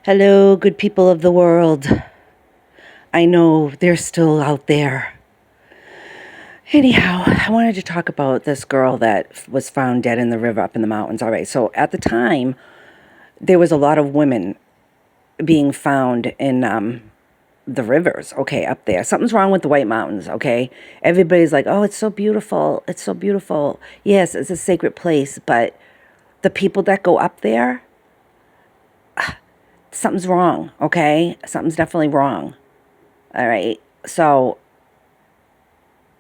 Hello, good people of the world. I know they're still out there. Anyhow, I wanted to talk about this girl that was found dead in the river up in the mountains. All right, so at the time, there was a lot of women being found in the rivers, okay, up there. Something's wrong with the White Mountains, okay? Everybody's like, oh, it's so beautiful. It's so beautiful. Yes, it's a sacred place, but the people that go up there, something's wrong, okay? Something's definitely wrong. All right. So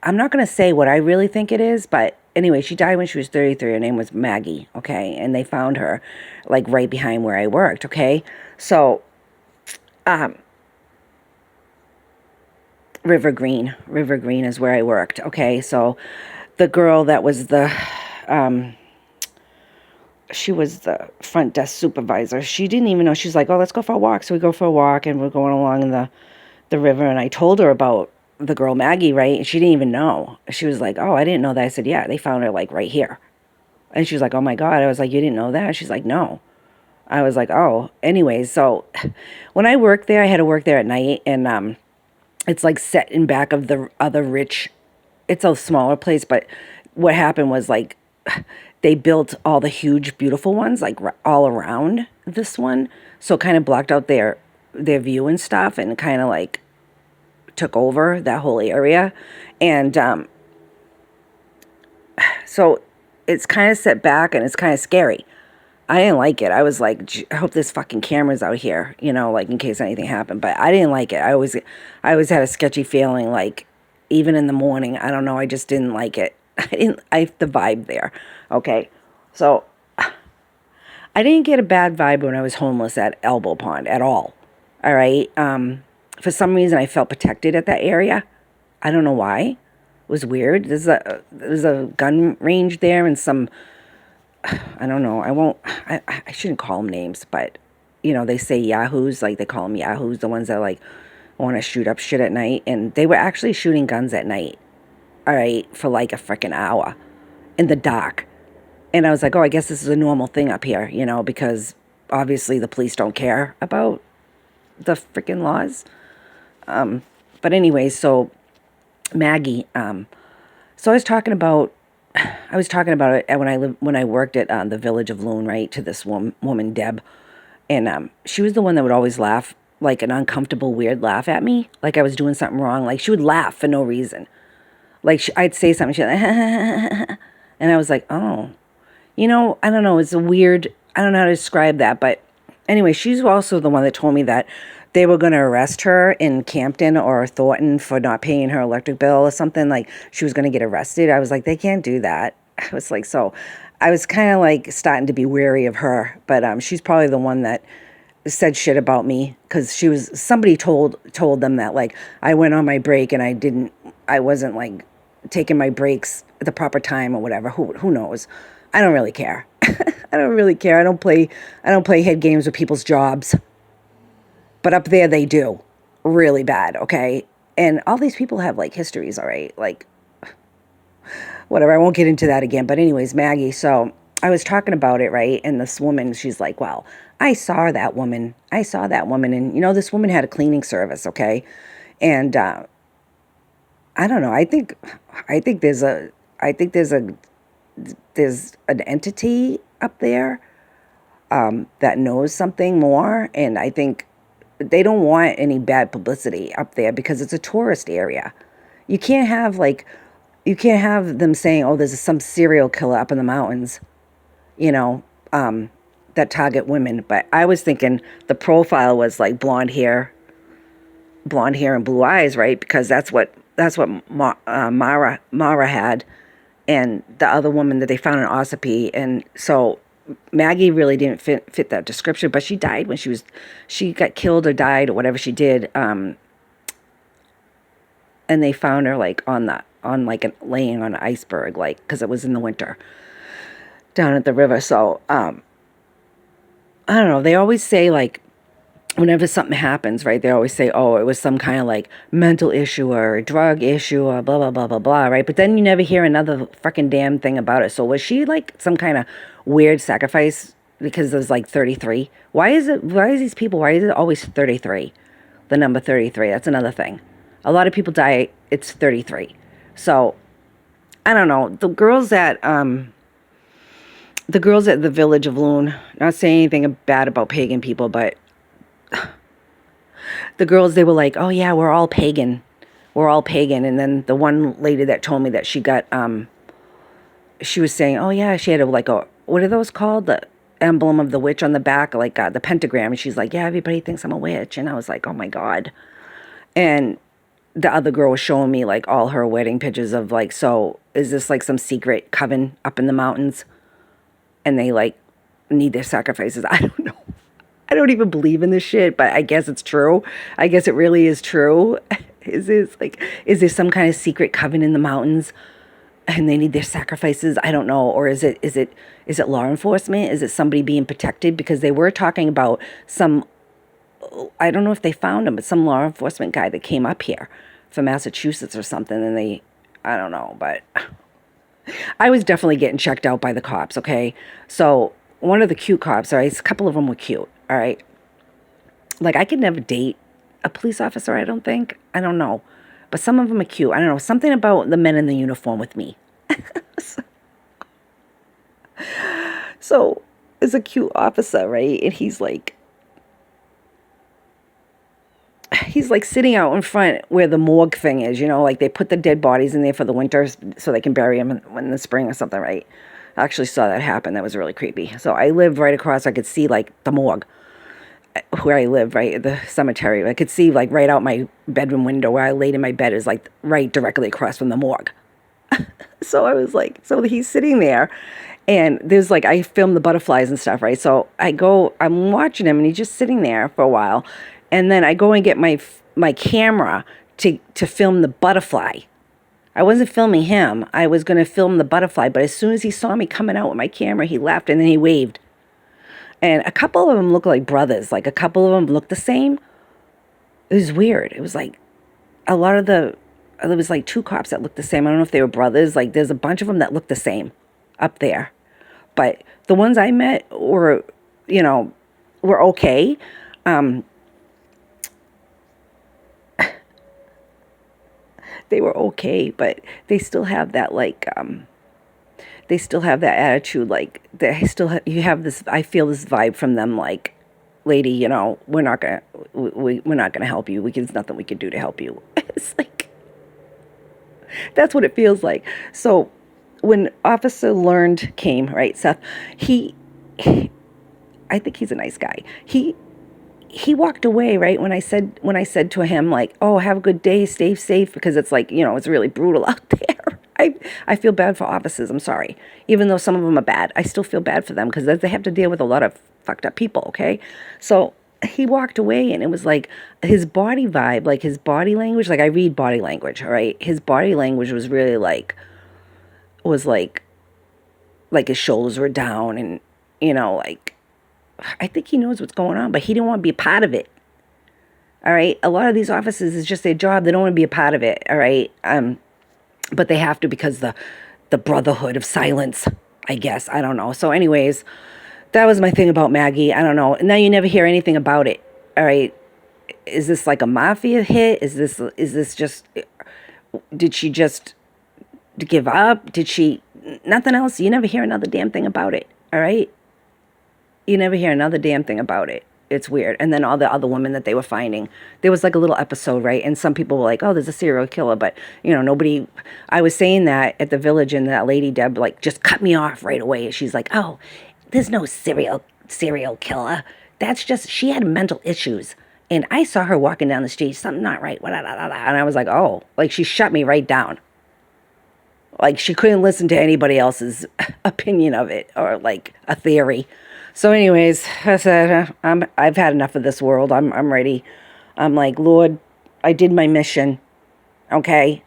I'm not going to say what I really think it is, but anyway, she died when she was 33. Her name was Maggie, okay? And they found her like right behind where I worked, okay? So, um, River Green is where I worked, okay? So the girl that was um, she was the front desk supervisor. She didn't even know. She's like, oh, let's go for a walk. So we go for a walk and we're going along in the river, and I told her about the girl Maggie, right? And she didn't even know. She was like, oh, I didn't know that. I said, yeah, they found her like right here. And she was like, oh my God. I was like, you didn't know that? She's like, no. I was like, oh. Anyways, so when I worked there, I had to work there at night, and it's like set in back of the other rich. It's a smaller place, but what happened was like they built all the huge, beautiful ones like all around this one, so it kind of blocked out their view and stuff, and kind of like took over that whole area. And so it's kind of set back and it's kind of scary. I didn't like it. I was like, I hope this fucking camera's out here, like in case anything happened. But I didn't like it. I always had a sketchy feeling, like even in the morning. I don't know. I just didn't like it. The vibe there. Okay. So I didn't get a bad vibe when I was homeless at Elbow Pond at all. All right. For some reason, I felt protected at that area. I don't know why. It was weird. There's a gun range there, and some, I don't know. I shouldn't call them names, but they say yahoos, like they call them yahoos, the ones that like want to shoot up shit at night, and they were actually shooting guns at night. All right, for like a freaking hour in the dark. And I was like, oh, I guess this is a normal thing up here, because obviously the police don't care about the freaking laws. But anyway, so Maggie, so I was talking about it when I worked at the Village of Loon, right, to this woman Deb, and she was the one that would always laugh, like an uncomfortable, weird laugh at me, like I was doing something wrong. Like she would laugh for no reason. Like I'd say something, she'd like, and I was like, oh, I don't know. It's a weird. I don't know how to describe that, but anyway, she's also the one that told me that they were going to arrest her in Campton or Thornton for not paying her electric bill or something. Like she was going to get arrested. I was like, they can't do that. I was like, so I was kind of like starting to be wary of her, but she's probably the one that said shit about me, because somebody told them that like I went on my break and I wasn't like taking my breaks at the proper time or whatever. Who knows? I don't really care. I don't really care. I don't play head games with people's jobs. But up there they do. Really bad, okay? And all these people have like histories, all right? Like whatever. I won't get into that again. But anyways, Maggie, so I was talking about it, right? And this woman, she's like, well, I saw that woman. And this woman had a cleaning service, okay? And I don't know. I think there's an entity up there that knows something more, and I think they don't want any bad publicity up there because it's a tourist area. You can't have you can't have them saying, "Oh, there's some serial killer up in the mountains," you know, that target women. But I was thinking the profile was like blonde hair and blue eyes, right? Because that's what Mara had, and the other woman that they found in Ossipee. And so Maggie really didn't fit that description, but she died when she got killed or died or whatever she did. And they found her like laying on an iceberg, like, because it was in the winter down at the river. So I don't know. They always say like, whenever something happens, right, they always say, oh, it was some kind of like mental issue or a drug issue or blah, blah, blah, blah, blah, right? But then you never hear another fucking damn thing about it. So was she like some kind of weird sacrifice because there's like 33. Why is these people, why is it always 33? The number 33. That's another thing. A lot of people die, it's 33. So, I don't know. The girls at the Village of Loon, not saying anything bad about pagan people, but the girls, they were like, oh yeah, we're all pagan. We're all pagan. And then the one lady that told me that she got, she was saying, oh yeah, she had what are those called? The emblem of the witch on the back, like the pentagram. And she's like, yeah, everybody thinks I'm a witch. And I was like, oh my God. And the other girl was showing me like all her wedding pictures of like, so is this like some secret coven up in the mountains? And they like need their sacrifices. I don't know. I don't even believe in this shit, but I guess it's true. I guess it really is true. Is there some kind of secret coven in the mountains and they need their sacrifices? I don't know. Or is it law enforcement? Is it somebody being protected? Because they were talking about some, I don't know if they found him, but some law enforcement guy that came up here from Massachusetts or something. And I don't know, but I was definitely getting checked out by the cops. Okay. So one of the cute cops, all right, a couple of them were cute. All right. Like I could never date a police officer, I don't think. I don't know. But some of them are cute. I don't know. Something about the men in the uniform with me. So it's a cute officer, right? And he's like sitting out in front where the morgue thing is, like they put the dead bodies in there for the winter so they can bury them in the spring or something, right? I actually saw that happen. That was really creepy. So I lived right across. I could see like the morgue where I live, right at the cemetery. I could see like right out my bedroom window where I laid in my bed is like right directly across from the morgue. So I was like, so he's sitting there and there's like, I filmed the butterflies and stuff, right? So I'm watching him and he's just sitting there for a while. And then I go and get my camera to film the butterfly. I wasn't filming him. I was going to film the butterfly. But as soon as he saw me coming out with my camera, he laughed and then he waved. And a couple of them look like brothers. Like a couple of them look the same. It was weird. It was like there was like two cops that looked the same. I don't know if they were brothers. Like there's a bunch of them that look the same up there. But the ones I met were okay. They were okay, but they still have that they still have that attitude, like you have this. I feel this vibe from them, like, lady, we're not gonna help you. There's nothing we can do to help you. It's like that's what it feels like. So when Officer Learned came, right, Seth, I think he's a nice guy. He walked away, right, when I said to him, like, oh, have a good day, stay safe, because it's like, it's really brutal out there. I feel bad for officers, I'm sorry. Even though some of them are bad, I still feel bad for them because they have to deal with a lot of fucked up people, okay? So he walked away and it was like his body vibe, like his body language, like I read body language, all right? His body language was really like his shoulders were down and, like, I think he knows what's going on, but he didn't want to be a part of it. All right. A lot of these officers is just their job. They don't want to be a part of it. All right. But they have to because the brotherhood of silence, I guess. I don't know. So anyways, that was my thing about Maggie. I don't know. Now you never hear anything about it. All right. Is this like a mafia hit? Is this just, did she just give up? Did she, nothing else? You never hear another damn thing about it. All right. You never hear another damn thing about it. It's weird. And then all the other women that they were finding, there was like a little episode, right? And some people were like, oh, there's a serial killer. But, nobody, I was saying that at the village and that lady, Deb, like, just cut me off right away. She's like, oh, there's no serial killer. That's just, she had mental issues. And I saw her walking down the street, something not right. And I was like, oh, like she shut me right down. Like she couldn't listen to anybody else's opinion of it or like a theory. So anyways, I said, I've had enough of this world. I'm ready. I'm like, Lord, I did my mission. Okay.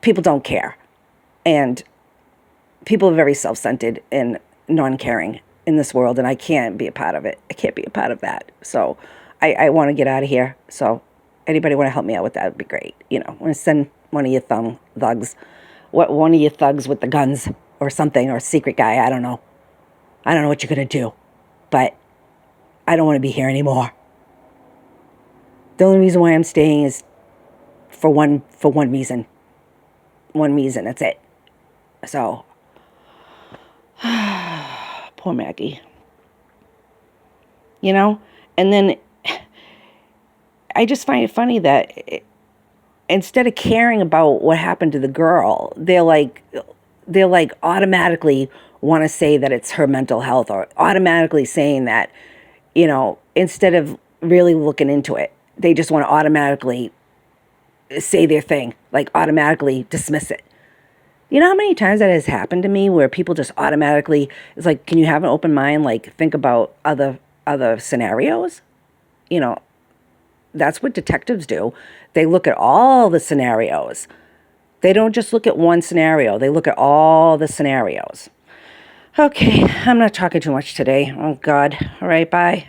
People don't care. And people are very self-centered and non-caring in this world. And I can't be a part of it. I can't be a part of that. So I want to get out of here. So anybody want to help me out with that would be great. I want to send one of your thugs, one of your thugs with the guns or something, or a secret guy. I don't know what you're going to do. but I don't want to be here anymore. The only reason why I'm staying is for one reason. One reason, that's it. So, poor Maggie. You know? And then I just find it funny that instead of caring about what happened to the girl, they're like automatically want to say that it's her mental health, or automatically saying that, instead of really looking into it, they just want to automatically say their thing, like automatically dismiss it. You know how many times that has happened to me where people just automatically, it's like, can you have an open mind? Like, think about other scenarios. That's what detectives do. They look at all the scenarios. They don't just look at one scenario. They look at all the scenarios. Okay, I'm not talking too much today. Oh, God. All right, bye.